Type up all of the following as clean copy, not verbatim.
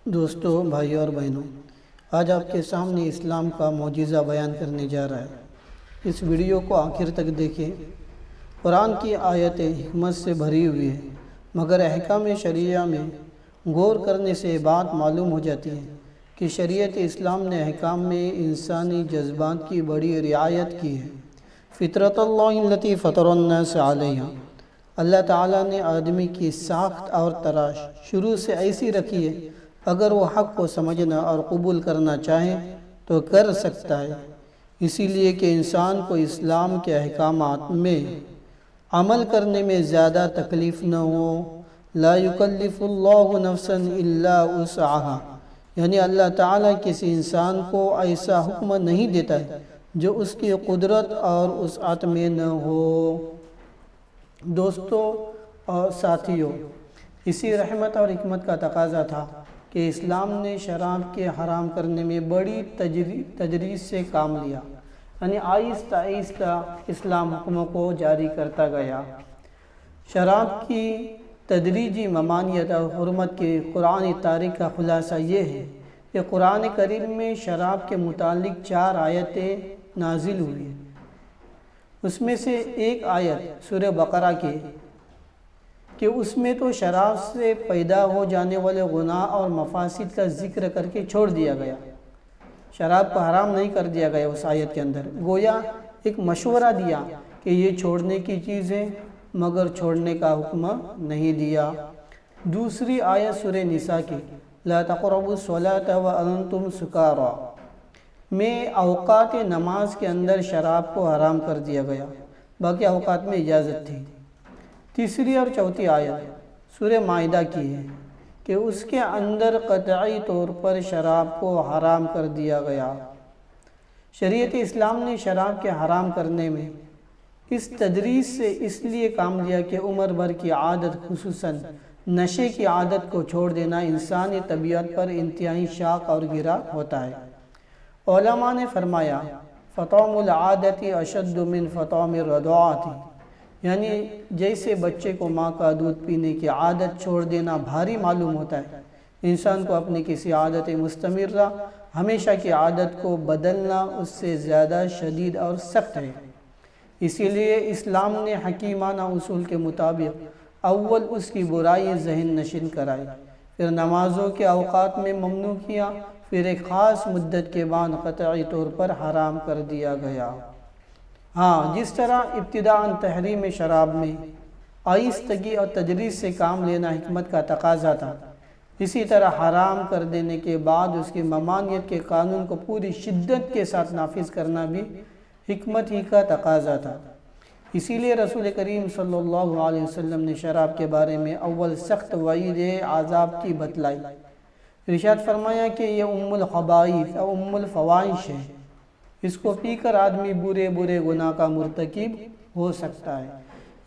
دوستو، بھائیوں اور بہنوں، آج آپ کے سامنے اسلام کا معجزہ بیان کرنے جا رہا ہے۔ اس ویڈیو کو آخر تک دیکھیں۔ قرآن کی آیتیں حکمت سے بھری ہوئی ہیں، مگر احکام شریعہ میں غور کرنے سے بات معلوم ہو جاتی ہے کہ شریعت اسلام نے احکام میں انسانی جذبات کی بڑی رعایت کی ہے۔ فطرت اللہ التی فطر الناس علیہا، اللہ تعالیٰ نے آدمی کی ساخت اور تراش شروع سے ایسی رکھی ہے، اگر وہ حق کو سمجھنا اور قبول کرنا چاہے تو کر سکتا ہے۔ اسی لیے کہ انسان کو اسلام کے احکامات میں عمل کرنے میں زیادہ تکلیف نہ ہو۔ لا یکلف اللہ نفسا الا وسعہا، یعنی اللہ تعالیٰ کسی انسان کو ایسا حکم نہیں دیتا ہے جو اس کی قدرت اور وسعت میں نہ ہو۔ دوستو اور ساتھیوں، اسی رحمت اور حکمت کا تقاضا تھا کہ اسلام نے شراب کے حرام کرنے میں بڑی تدریج سے کام لیا، یعنی آہستہ آہستہ اسلام حکموں کو جاری کرتا گیا۔ شراب کی تدریجی ممانعت اور حرمت کی قرآنی تاریخ کا خلاصہ یہ ہے کہ قرآن کریم میں شراب کے متعلق 4 آیتیں نازل ہوئی ہیں۔ اس میں سے ایک آیت سورہ بقرہ کی کہ اس میں تو شراب سے پیدا ہو جانے والے گناہ اور مفاسد کا ذکر کر کے چھوڑ دیا گیا۔ شراب کو حرام نہیں کر دیا گیا اس آیت کے اندر، گویا ایک مشورہ دیا کہ یہ چھوڑنے کی چیز ہے، مگر چھوڑنے کا حکم نہیں دیا۔ دوسری آیت سورہ نساء کی لا تقربوا الصلاة وانتم سکارى میں اوقات نماز کے اندر شراب کو حرام کر دیا گیا، باقی اوقات میں اجازت تھی۔ تیسری اور چوتھی آیت سورہ مائدہ کی ہے کہ اس کے اندر قطعی طور پر شراب کو حرام کر دیا گیا۔ شریعت اسلام نے شراب کے حرام کرنے میں اس تدریج سے اس لیے کام لیا کہ عمر بھر کی عادت، خصوصاً نشے کی عادت کو چھوڑ دینا انسانی طبیعت پر انتہائی شاق اور گرا ہوتا ہے۔ علماء نے فرمایا فطام العادت اشد من فطام الرضاعۃ، یعنی جیسے بچے کو ماں کا دودھ پینے کی عادت چھوڑ دینا بھاری معلوم ہوتا ہے، انسان کو اپنی کسی عادت مستمرہ ہمیشہ کی عادت کو بدلنا اس سے زیادہ شدید اور سخت ہے۔ اسی لیے اسلام نے حکیمانہ اصول کے مطابق اول اس کی برائی ذہن نشین کرائی، پھر نمازوں کے اوقات میں ممنوع کیا، پھر ایک خاص مدت کے بعد قطعی طور پر حرام کر دیا گیا۔ ہاں، جس طرح ابتداءً تحریم شراب میں آہستگی اور تدریج سے کام لینا حکمت کا تقاضا تھا، اسی طرح حرام کر دینے کے بعد اس کی ممانعت کے قانون کو پوری شدت کے ساتھ نافذ کرنا بھی حکمت ہی کا تقاضا تھا۔ اسی لیے رسول کریم صلی اللہ علیہ وسلم نے شراب کے بارے میں اول سخت وعید عذاب کی بتلائی۔ ارشاد فرمایا کہ یہ ام الخبائث اور ام الفواحش ہے، اس کو پی کر آدمی برے برے گناہ کا مرتکب ہو سکتا ہے۔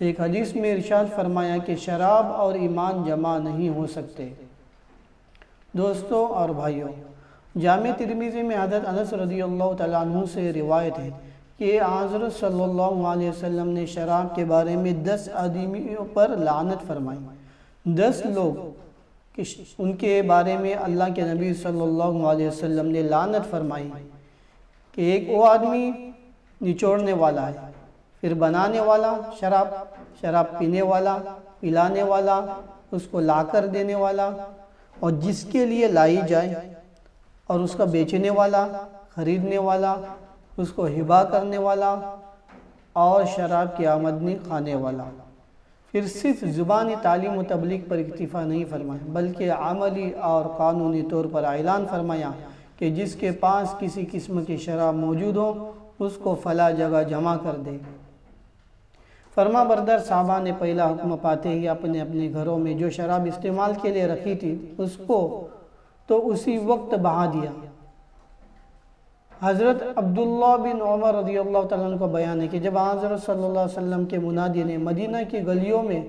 ایک حدیث میں ارشاد فرمایا کہ شراب اور ایمان جمع نہیں ہو سکتے۔ دوستو اور بھائیوں، جامع ترمذی میں حضرت انس رضی اللہ تعالیٰ عنہ سے روایت ہے کہ حضرت صلی اللہ علیہ وسلم نے شراب کے بارے میں 10 آدمیوں پر لعنت فرمائی۔ 10 لوگ کہ ان کے بارے میں اللہ کے نبی صلی اللہ علیہ وسلم نے لعنت فرمائی کہ ایک وہ آدمی نچوڑنے والا ہے، پھر بنانے والا شراب پینے والا، پلانے والا، اس کو لا کر دینے والا، اور جس کے لیے لائی جائے، اور اس کا بیچنے والا، خریدنے والا، اس کو ہبا کرنے والا، اور شراب کی آمدنی کھانے والا۔ پھر صرف زبانی تعلیم و تبلیغ پر اکتفا نہیں فرمایا، بلکہ عملی اور قانونی طور پر اعلان فرمایا کہ جس کے پاس کسی قسم کی شراب موجود ہو اس کو فلاں جگہ جمع کر دے۔ فرما بردار صحابہ نے پہلا حکم پاتے ہی اپنے اپنے گھروں میں جو شراب استعمال کے لیے رکھی تھی اس کو تو اسی وقت بہا دیا۔ حضرت عبداللہ بن عمر رضی اللہ تعالیٰ عنہ کو بیان ہے کہ جب حضرت صلی اللہ علیہ وسلم کے منادی نے مدینہ کی گلیوں میں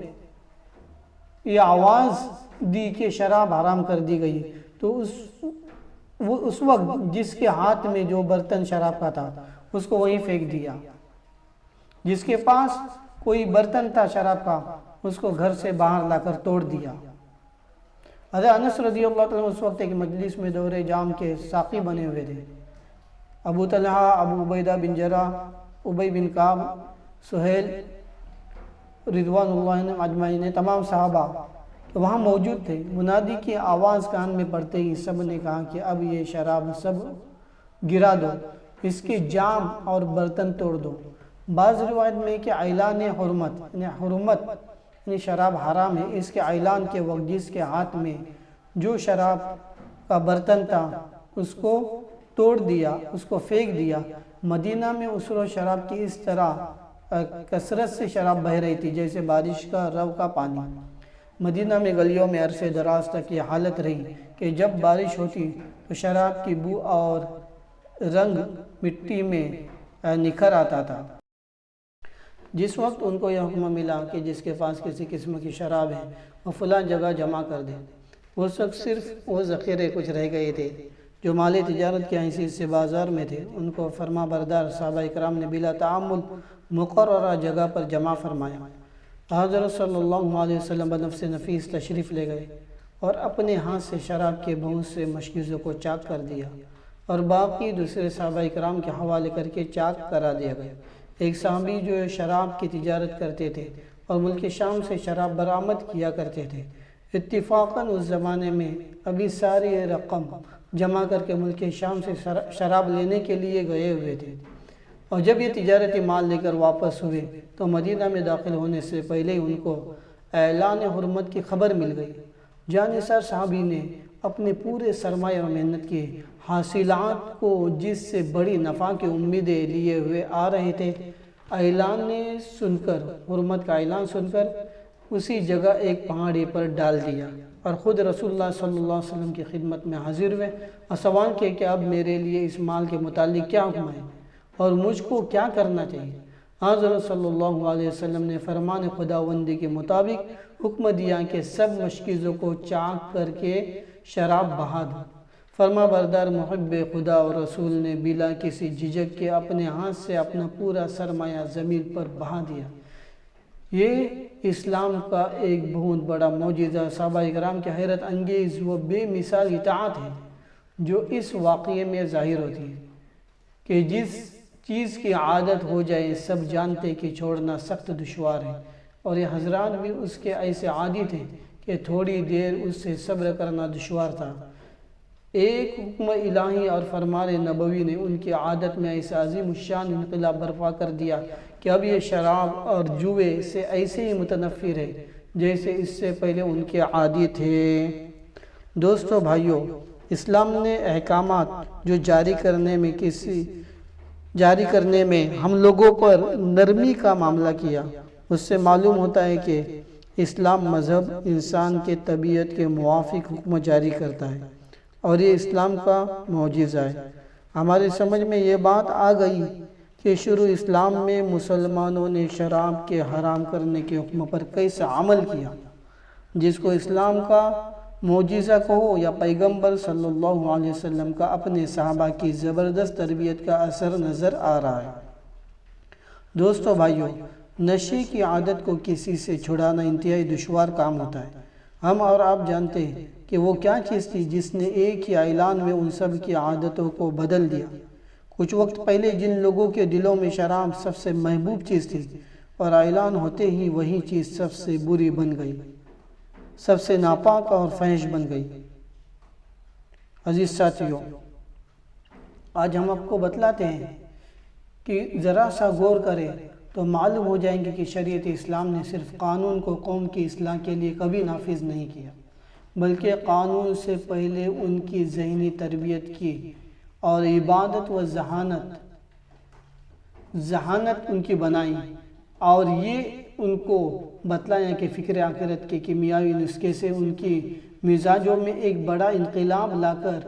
یہ آواز دی کہ شراب حرام کر دی گئی، تو اس وقت جس کے ہاتھ میں جو برتن شراب کا تھا اس کو وہیں پھینک دیا۔ جس کے پاس کوئی برتن تھا شراب کا اس کو گھر سے باہر لا کر توڑ دیا۔ حضرت انس رضی اللہ تعالیٰ اس وقت ایک مجلس میں دور جام کے ساقی بنے ہوئے تھے۔ ابو طلحہ، ابو عبیدہ بن جراح، ابی بن کعب، سہیل رضوان اللہ اجمعین، تمام صحابہ وہاں موجود تھے۔ منادی کی آواز کان میں پڑتے ہی سب نے کہا کہ اب یہ شراب سب گرا دو، اس کے جام اور برتن توڑ دو۔ بعض روایت میں کہ اعلان حرمت یعنی شراب حرام ہے، اس کے اعلان کے وقت جس کے ہاتھ میں جو شراب کا برتن تھا اس کو توڑ دیا، اس کو پھینک دیا۔ مدینہ میں اس روز شراب کی اس طرح کثرت سے شراب بہہ رہی تھی جیسے بارش کا رو کا پانی۔ مدینہ میں گلیوں میں عرصے دراز تک یہ حالت رہی کہ جب بارش ہوتی تو شراب کی بو اور رنگ مٹی میں نکھر آتا تھا۔ جس وقت ان کو یہ حکم ملا کہ جس کے پاس کسی قسم کی شراب ہے وہ فلاں جگہ جمع کر دے، اس وقت صرف وہ ذخیرے کچھ رہ گئے تھے جو مال تجارت کی حیثیت سے بازار میں تھے۔ ان کو فرما بردار صحابہ اکرام نے بلا تعامل مقررہ جگہ پر جمع فرمایا۔ حضرت صلی اللہ علیہ وسلم بنفس نفیس تشریف لے گئے اور اپنے ہاتھ سے شراب کے بہت سے مشکیزوں کو چاک کر دیا اور باقی دوسرے صحابہ اکرام کے حوالے کر کے چاک کرا دیا گیا۔ ایک صحابی جو شراب کی تجارت کرتے تھے اور ملک شام سے شراب برآمد کیا کرتے تھے، اتفاقاً اس زمانے میں ابھی ساری رقم جمع کر کے ملک شام سے شراب لینے کے لیے گئے ہوئے تھے، اور جب یہ تجارتی مال لے کر واپس ہوئے تو مدینہ میں داخل ہونے سے پہلے ان کو اعلان حرمت کی خبر مل گئی۔ جانثار صحابی نے اپنے پورے سرمایہ اور محنت کی حاصلات کو جس سے بڑی نفع کی امیدیں لیے ہوئے آ رہے تھے، حرمت کا اعلان سن کر اسی جگہ ایک پہاڑی پر ڈال دیا اور خود رسول اللہ صلی اللہ علیہ وسلم کی خدمت میں حاضر ہوئے اور سوال کیا کہ اب میرے لیے اس مال کے متعلق کیا حکم ہے اور مجھ کو کیا کرنا چاہیے۔ حضرت صلی اللہ علیہ وسلم نے فرمان خداوندی کے مطابق حکم دیا کہ سب مشکیزوں کو چاک کر کے شراب بہا دو۔ فرما بردار محب خدا اور رسول نے بلا کسی جھجک کے اپنے ہاتھ سے اپنا پورا سرمایہ زمین پر بہا دیا۔ یہ اسلام کا ایک بہت بڑا معجزہ صحابہ اکرام کی حیرت انگیز و بے مثال اطاعت ہے جو اس واقعے میں ظاہر ہوتی ہے کہ جس چیز کی عادت ہو جائے سب جانتے کہ چھوڑنا سخت دشوار ہے، اور یہ حضرات بھی اس کے ایسے عادی تھے کہ تھوڑی دیر اس سے صبر کرنا دشوار تھا۔ ایک حکم الہی اور فرمان نبوی نے ان کی عادت میں ایسا عظیم الشان انقلاب برپا کر دیا کہ اب یہ شراب اور جوے سے ایسے ہی متنفر ہے جیسے اس سے پہلے ان کے عادی تھے۔ دوستو بھائیو، اسلام نے احکامات جو جاری کرنے میں ہم لوگوں پر نرمی کا معاملہ کیا، اس سے معلوم ہوتا ہے کہ اسلام مذہب انسان کے طبیعت کے موافق حکم جاری کرتا ہے، اور یہ اسلام کا معجزہ ہے۔ ہماری سمجھ میں یہ بات آ گئی کہ شروع اسلام میں مسلمانوں نے شراب کے حرام کرنے کے حکم پر کیسا عمل کیا، جس کو اسلام کا معجزہ کہو یا پیغمبر صلی اللہ علیہ وسلم کا اپنے صحابہ کی زبردست تربیت کا اثر نظر آ رہا ہے۔ دوستو بھائیو، نشے کی عادت کو کسی سے چھڑانا انتہائی دشوار کام ہوتا ہے۔ ہم اور آپ جانتے ہیں کہ وہ کیا چیز تھی جس نے ایک ہی اعلان میں ان سب کی عادتوں کو بدل دیا۔ کچھ وقت پہلے جن لوگوں کے دلوں میں شراب سب سے محبوب چیز تھی، اور اعلان ہوتے ہی وہی چیز سب سے بری بن گئی، سب سے ناپاک اور فحش بن گئی۔ عزیز ساتھیوں، آج ہم آپ کو بتلاتے ہیں کہ ذرا سا غور کریں تو معلوم ہو جائیں گے کہ شریعت اسلام نے صرف قانون کو قوم کی اصلاح کے لیے کبھی نافذ نہیں کیا، بلکہ قانون سے پہلے ان کی ذہنی تربیت کی اور عبادت و ذہانت ان کی بنائی، اور یہ ان کو بتلایا کہ فکر آخرت کے کیمیاوی نسخے سے ان کی مزاجوں میں ایک بڑا انقلاب لا کر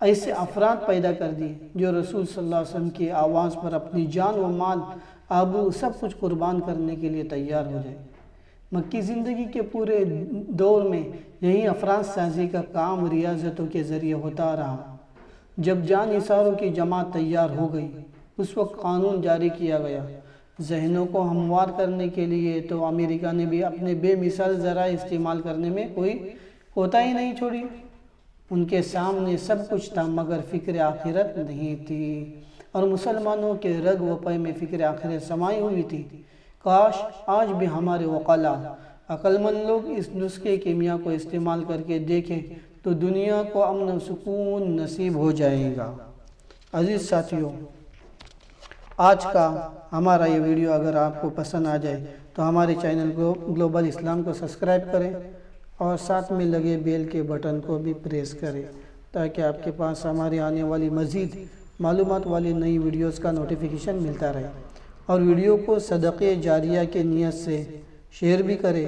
ایسے افراد پیدا کر دیے جو رسول صلی اللہ علیہ وسلم کی آواز پر اپنی جان و مال آبرو سب کچھ قربان کرنے کے لیے تیار ہو جائے۔ مکی زندگی کے پورے دور میں یہی افراد سازی کا کام ریاضتوں کے ذریعے ہوتا رہا۔ جب جان نثاروں کی جماعت تیار ہو گئی، اس وقت قانون جاری کیا گیا۔ ذہنوں کو ہموار کرنے کے لیے تو امریکہ نے بھی اپنے بے مثال ذرائع استعمال کرنے میں کوتاہی نہیں چھوڑی۔ ان کے سامنے سب کچھ تھا مگر فکر آخرت نہیں تھی، اور مسلمانوں کے رگ و پے میں فکر آخرت سمائی ہوئی تھی۔ کاش آج بھی ہمارے وکلا عقل مند لوگ اس نسخے کیمیا کو استعمال کر کے دیکھیں تو دنیا کو امن و سکون نصیب ہو جائے گا۔ عزیز ساتھیوں، آج کا ہمارا یہ ویڈیو اگر آپ کو پسند آ جائے تو ہمارے چینل کو گلوبل اسلام کو سبسکرائب کریں اور ساتھ میں لگے بیل کے بٹن کو بھی پریس کریں تاکہ آپ کے پاس ہماری آنے والی مزید معلومات والی نئی ویڈیوز کا نوٹیفیکیشن ملتا رہے، اور ویڈیو کو صدقے جاریہ کے نیت سے شیئر بھی کریں